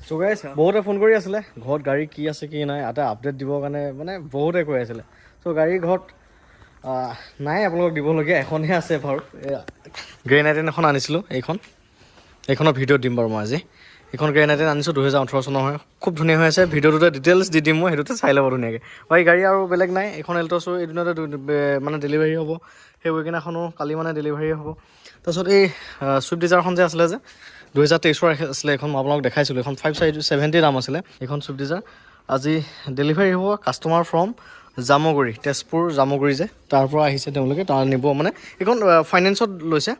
So guys, বহুতে phone কৰি আছিলে ঘৰত গাড়ী কি আছে কি নাই এটা আপডেট দিবৰ কাৰণে মানে বহুতে কৈ আছিলে চ' গাড়ী ঘৰত নাই আপোনালোকক দিবলগীয়া এখনহে আছে বাৰু গ্ৰেনাইটেন এখন আনিছিলোঁ এইখনৰ ভিডিঅ' দিম বাৰু মই আজি এইখন গ্ৰেনাইটেন আনিছোঁ 2018 চনৰ হয় খুব ধুনীয়া হৈ আছে ভিডিঅ'টোতে ডিটেইলছ দি দিম মই সেইটোতে চাই ল'ব ধুনীয়াকৈ বাকী গাড়ী আৰু বেলেগ নাই এইখন এল্ট'ছো এইদিনতে মানে ডেলিভাৰী হ'ব সেই ৱেগনাৰখনো কালি মানে ডেলিভাৰী হ'ব তাৰপিছত এই ছুইফ্ট ডিজায়াৰখন যে আছিলে যে 2023 আছিলে এখন মই আপোনালোকক দেখাইছিলোঁ এখন 570 দাম আছিলে এইখন ছুইফ্ট ডিজায়াৰ আজি ডেলিভাৰী হ'ব কাষ্টমাৰ ফ্ৰম জামুগুৰি তেজপুৰ জামুগুৰি যে তাৰ পৰা আহিছে তেওঁলোকে তাৰ নিব মানে এইখন ফাইনেন্সত লৈছে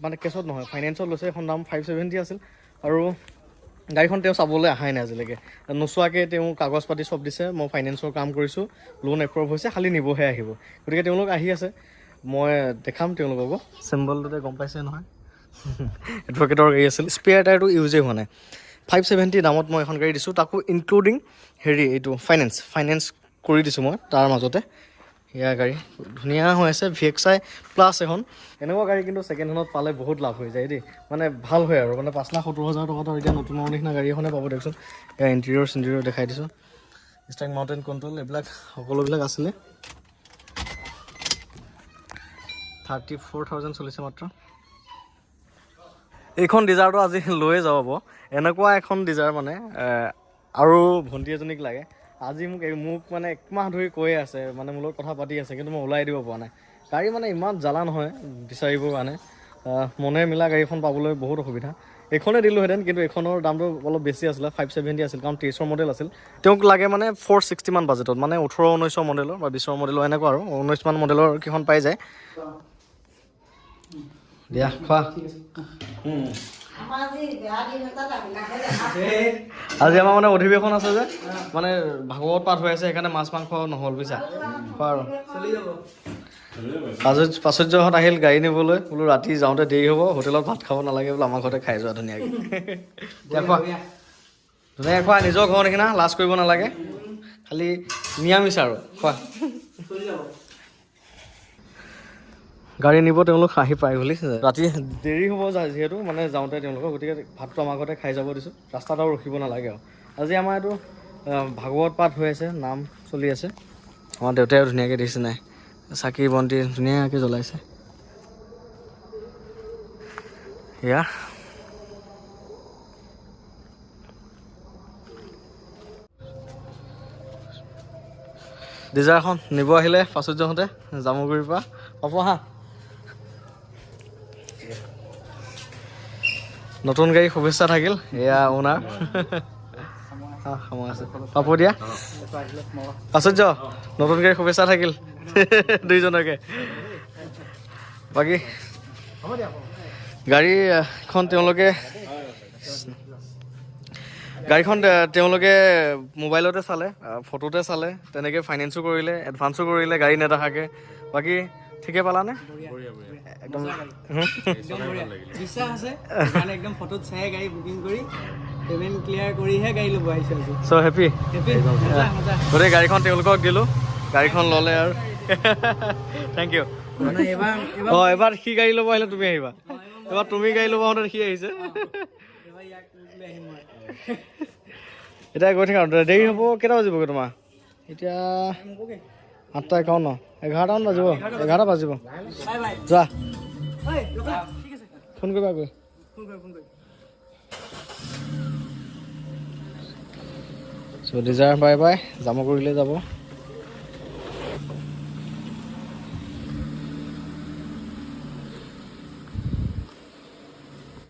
মানে কেছত নহয় ফাইনেন্সত লৈছে এখন দাম 570 আছিল আৰু গাড়ীখন তেওঁ চাবলৈ অহাই নাই আজিলৈকে নোচোৱাকৈ তেওঁ কাগজ পাতি চব দিছে মই ফাইনেন্সৰ কাম কৰিছোঁ লোন এপ্ৰুভ হৈছে খালি নিবহে আহিব গতিকে তেওঁলোক আহি আছে মই দেখাম তেওঁলোককো চিম্বলটোতে গম পাইছে নহয় এডভকেটৰ গাড়ী আছিল স্পেয়াৰ টায়াৰটো ইউজেই হোৱা নাই 570 দামত মই এখন গাড়ী দিছোঁ তাকো ইনক্লুডিং এইটো ফাইনেন্স কৰি দিছোঁ মই তাৰ মাজতে এয়া গাড়ী ধুনীয়া হৈ আছে VXI প্লাছ এখন এনেকুৱা গাড়ী কিন্তু ছেকেণ্ড হেণ্ডত পালে বহুত লাভ হৈ যায় দেই মানে ভাল হয় আৰু মানে 5,70,000 টকাটো এতিয়া নতুন নিচিনা গাড়ী এখনে পাব দিয়কচোন এয়া ইণ্টেৰিয়ৰ দেখাই দিছোঁ ষ্টাৰিং মাউণ্টেন কণ্ট্ৰল এইবিলাক সকলোবিলাক আছিলে 34,000 চলিছে মাত্ৰ এইখন ডিজায়াৰটো আজি লৈয়ে যাব এনেকুৱা এখন ডিজায়াৰ মানে আৰু ভণ্টি এজনীক লাগে আজি মোক মানে একমাহ ধৰি কৈয়ে আছে মানে মোৰ লগত কথা পাতি আছে কিন্তু মই ওলাই দিব পৰা নাই গাড়ী মানে ইমান জ্বালা নহয় বিচাৰিবৰ কাৰণে মনে মিলা গাড়ীখন পাবলৈ বহুত অসুবিধা এইখনে দিলোঁহেঁতেন কিন্তু এইখনৰ দামটো অলপ বেছি আছিলে 570 আছিল কাৰণ 23ৰ মডেল আছিল তেওঁক লাগে মানে 460 মান বাজেটত মানে 18-19 মডেলৰ বা 20ৰ মডেলৰ এনেকুৱা আৰু 19 মান মডেলৰ কেইখন পাই যায় দিয়া খোৱা আজি আমাৰ মানে অধিৱেশন আছে যে মানে ভাগৱত পাঠ হৈ আছে সেইকাৰণে মাছ মাংস নহ'ল বুজিছা খোৱা আৰু প্ৰাচুৰ্যহঁত আহিল গাড়ী নিবলৈ বোলো ৰাতি যাওঁতে দেৰি হ'ব হোটেলত ভাত খাব নালাগে বোলো আমাৰ ঘৰতে খাই যোৱা ধুনীয়াকৈ দিয়া খোৱা ধুনীয়াকৈ খোৱা নিজৰ ঘৰ নিচিনা লাজ কৰিব নালাগে খালি নিৰামিষ আৰু খোৱা গাড়ী নিব তেওঁলোক আহি পাই গ'লি ৰাতি দেৰি হ'ব যিহেতু মানে যাওঁতে তেওঁলোকক গতিকে ভাতটো আমাৰ ঘৰতে খাই যাব দিছোঁ ৰাস্তাত আৰু ৰখিব নালাগে আৰু আজি আমাৰ এইটো ভাগৱত পাঠ হৈ আছে নাম চলি আছে আমাৰ দেউতাই ধুনীয়াকৈ দিছে নাই চাকি বন্তি ধুনীয়াকৈ জ্বলাইছে এয়া ডিজায়াৰখন নিব আহিলে প্ৰাচুৰ্যহঁতে জামুগুৰিৰ পৰা পাব হা নতুন গাড়ী শুভেচ্ছা থাকিল এয়া ওনাৰ আছে পাব দিয়া প্ৰাচুৰ্য নতুন গাড়ী শুভেচ্ছা থাকিল দুইজনকে বাকী গাড়ীখন তেওঁলোকে মোবাইলতে চালে ফটোতে চালে তেনেকৈ ফাইনেন্সো কৰিলে এডভান্সো কৰিলে গাড়ী নেদেখাকৈ বাকী ঠিকে পালানে একদম বিশ্বাস আছে মানে একদম ফটোত চাই গাড়ী বুকিং কৰি পেমেণ্ট ক্লিয়াৰ কৰিহে গাড়ী ল'ব আহিছোঁ চ' হেপী গোটেই গাড়ীখন তেওঁলোকক দিলোঁ গাড়ীখন ল'লে আৰু থেংক ইউ এবাৰ সি গাড়ী ল'ব আহিলে তুমি আহিবা এবাৰ তুমি গাড়ী ল'ব আহোঁতে সি আহিছে এতিয়া গৈ থাকা দেৰি হ'ব কেইটা বাজিবগৈ তোমাৰ এতিয়া 8:51 11টামান বাজিব 11টা বাজিব যোৱা ফোন কৰিবা গৈ চ' ডিজায়াৰ বাই বাই জামুগুৰিলৈ যাব